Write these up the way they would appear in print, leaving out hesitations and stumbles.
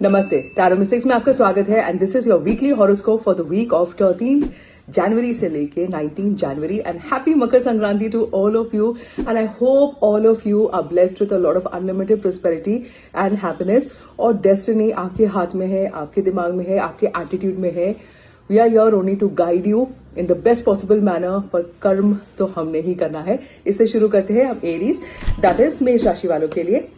नमस्ते, tarot mystics में आपका स्वागत है and this is your weekly horoscope for the week of 13 जनवरी से लेके 19 जनवरी and happy Makar Sankranti to all of you and I hope all of you are blessed with a lot of unlimited prosperity and happiness और destiny आपके हाथ में है, आपके दिमाग में है, आपके एटीट्यूड में है. We are your only to guide you in the best possible manner, पर कर्म तो हमने ही करना है. इससे शुरू करते हैं अब एरीज, दैट इज मेष राशि वालों के लिए.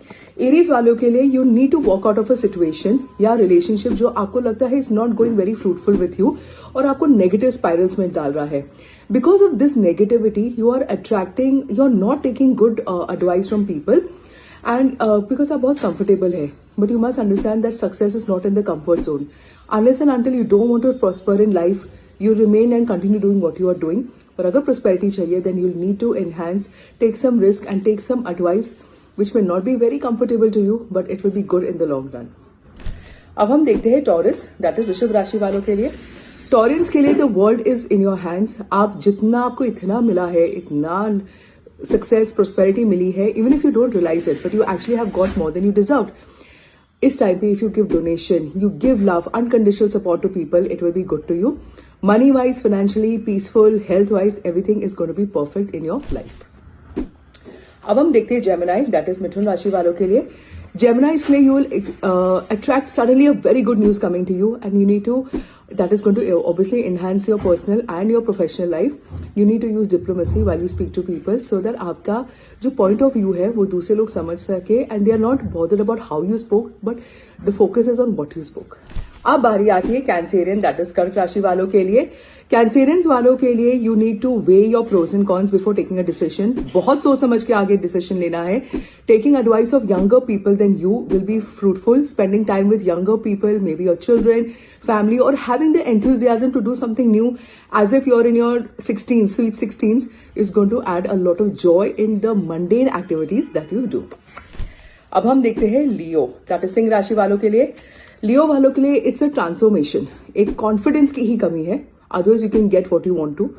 एरीज वालों के लिए you need to walk out of a situation या रिलेशनशिप जो आपको लगता है is not going very fruitful with you और आपको नेगेटिव स्पाइरल्स में डाल रहा है. Because of this negativity you are attracting, you are not taking good advice from people and because आप बहुत कंफर्टेबल है. But you must understand that success is not in the comfort zone. Unless and until you don't want to prosper in life, you remain and continue doing what you are doing. पर अगर prosperity चाहिए then you'll need to enhance, take some risk and take some advice which may not be very comfortable to you but it will be good in the long run. अब हम देखते हैं taurus, that is वृषभ राशि वालों के लिए. Torrens के लिए the world is in your hands. आप जितना, आपको इतना मिला है, इतना सक्सेस प्रोस्पेरिटी मिली है, even if you don't realise it but you actually have got more than you deserve. इस टाइम पे if you give donation, you give love, unconditional support to people, it will be good to you. Money wise, financially, peaceful, health wise, everything is going to be perfect in your life. अब हम देखते हैं Gemini, that is मिथुन राशि वालों के लिए. Geminis के लिए you will attract suddenly a very good news coming to you and you need to, that is going to obviously enhance your personal and your professional life. You need to use diplomacy while you speak to people so that आपका जो point of view है वो दूसरे लोग समझ सके and they are not bothered about how you spoke but the focus is on what you spoke. अब बारी आती है कैंसेरियन, दैट इज कर्क राशि वालों के लिए. कैंसेरियंस वालों के लिए you need to weigh your pros and cons before taking a decision. बहुत सोच समझ के आगे डिसीजन लेना है. Taking advice of younger people then you will be fruitful. Spending time with younger people, may be your children, family, or having the enthusiasm to do something new as if you're in your 16s, sweet 16s, is going to add a lot of joy in the mundane activities that you do. अब हम देखते हैं लियो, that is Singh राशि वालों के लिए. लियो वालों के लिए इट्स अ ट्रांसफॉर्मेशन. एक कॉन्फिडेंस की ही कमी है, otherwise you can get what you want to.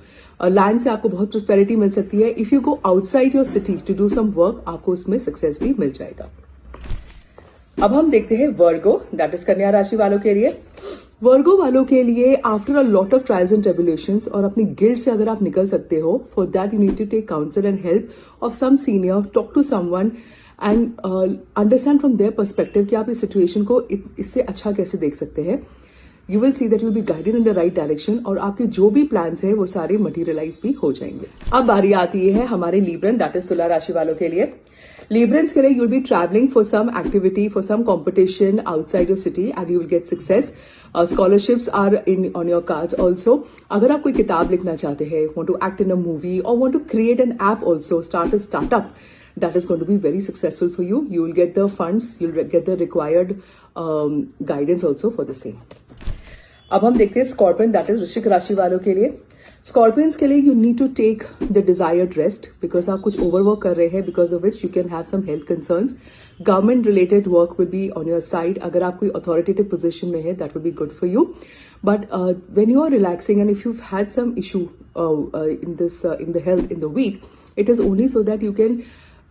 Land से आपको बहुत प्रोस्पेरिटी मिल सकती है. If you go outside your city to do some work, आपको उसमें सक्सेस भी मिल जाएगा. अब हम देखते हैं वर्गो, दैट इज कन्या राशि वालों के लिए. वर्गो वालों के लिए after a lot of trials and tribulations और अपनी गिल्ट से अगर आप निकल सकते हो, for that you need to take counsel and help of some senior, talk to someone and understand from their perspective कि आप इस सिचुएशन को इससे अच्छा कैसे देख सकते हैं. You will see that you will be guided in the right direction और आपके जो भी प्लान्स है वो सारे मटीरियलाइज भी हो जाएंगे. अब बारी आती है हमारे लिब्रन, दैट इज तुला राशि वालों के लिए. Librans के लिए you'll be traveling for some activity, for some competition outside your city and you will get success. Scholarships are on your cards also. अगर आप कोई किताब लिखना चाहते हैं, want to act in a movie or want to create an app also, start a startup, that is going to be very successful for you. You will get the funds, you'll get the required guidance also for the same. अब हम देखते हैं scorpion, that is वृश्चिक राशि वालों के लिए. Scorpions के लिए you need to take the desired rest because आप कुछ ओवरवर्क कर रहे हैं, because of which you can have some health concerns. Government related work will be on your side. अगर आप कोई अथॉरिटेटिव पोजिशन में है, that will be good for you. But when you are relaxing and if you had some issue in the health in the week, it is only so that you can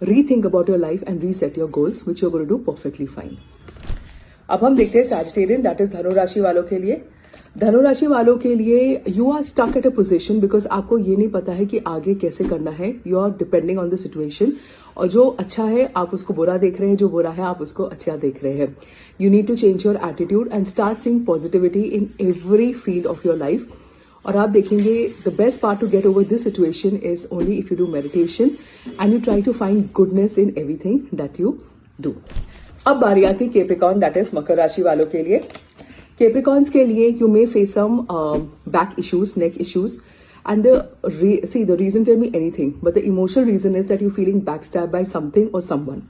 rethink about your life and reset your goals which you are going to do perfectly fine. अब हम देखते हैं Sagittarian, that is धनु राशि वालों के लिए. धनु राशि वालों के लिए you are stuck at a position because आपको ये नहीं पता है कि आगे कैसे करना है. You are depending on the situation और जो अच्छा है आप उसको बुरा देख रहे हैं, जो बुरा है आप उसको अच्छा देख रहे हैं. You need to change your attitude and start seeing positivity in every field of your life. और आप देखेंगे the best part to get over this situation is only if you do meditation and you try to find goodness in everything that you do. अब बारी आती Capricorn, that is मकर राशि वालों के लिए. Capricorns के लिए you may face some back issues, neck issues, and the reason can be anything, but the emotional reason is that you're feeling backstabbed by something or someone.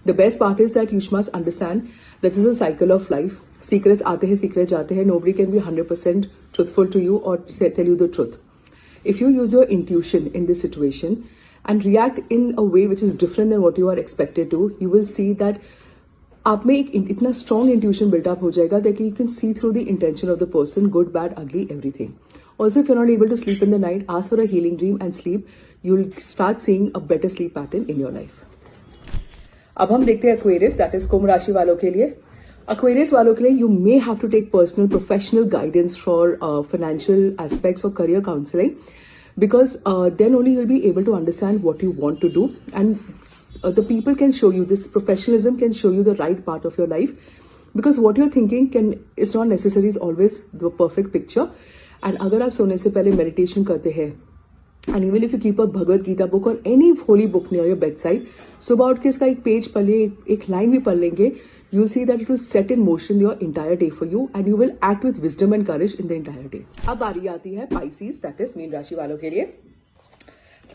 The best part is that you must understand that this is a cycle of life. Secrets आते हैं, secrets जाते हैं. Nobody can be 100% truthful to you or tell you the truth. If you use your intuition in this situation and react in a way which is different than what you are expected to, you will see that आप में एक इतना strong intuition buildup हो जाएगा that you can see through the intention of the person, good bad ugly everything. Also if you are not able to sleep in the night, ask for a healing dream and sleep. You will start seeing a better sleep pattern in your life. अब हम देखते हैं Aquarius, that is कुंभ राशि वालों के लिए. Aquarius वालों के लिए you may have to take personal professional guidance for financial aspects or career counseling because then only you'll be able to understand what you want to do and the people can show you, this professionalism can show you the right part of your life because what you're thinking is not necessarily is always the perfect picture. And अगर आप सोने से पहले meditation करते हैं and even if you keep a Bhagavad Gita book or any holy book near your bedside, सुबह उठ के इसका एक पेज पढ़ लिए, एक लाइन भी पढ़ लेंगे, you'll see that it will set in motion your entire day for you and you will act with wisdom and courage in the entire day. अब बारी आती है Pisces, that is मीन राशि वालों के लिए.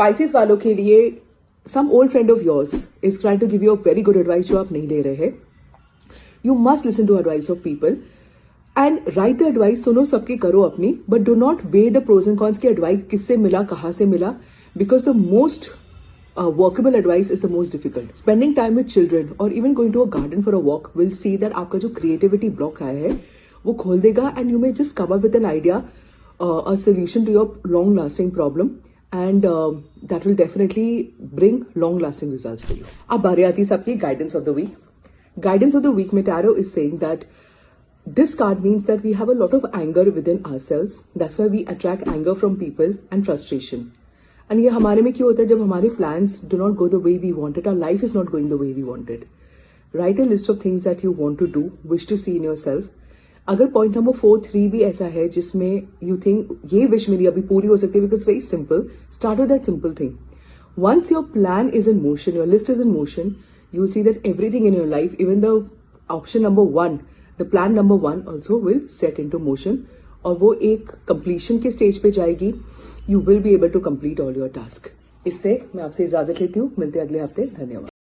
Pisces वालों के लिए some old friend of yours is trying to give you a very good advice जो आप नहीं ले रहे हैं. You must listen to advice of people. And write the advice, सुनो सबकी, करो अपनी, but do not weigh the pros and cons की एडवाइस किससे मिला, कहाँ से मिला, because the most workable advice is the most difficult. Spending time with children और even going to a garden for a walk will see that आपका जो creativity block आया है वो खोल देगा and you may just come up with an idea, a solution to your long lasting problem and that will definitely bring long lasting results for you. अब बारी आती है सबकी guidance of the week. Guidance of the week में tarot is saying that this card means that we have a lot of anger within ourselves. That's why we attract anger from people and frustration. And ये हमारे में क्यों होता है? जब हमारे plans do not go the way we want it, our life is not going the way we want it. Write a list of things that you want to do, wish to see in yourself. अगर point number 4, 3 भी ऐसा है जिसमें you think ये wish मेरी अभी पूरी हो सकती है, because very simple, start with that simple thing. Once your plan is in motion, your list is in motion, you will see that everything in your life, even the option number 1, the plan number 1 also will set into motion और वो एक completion के stage पे जाएगी. You will be able to complete all your task. इससे मैं आपसे इजाजत लेती हूँ. मिलते हैं अगले हफ्ते. धन्यवाद.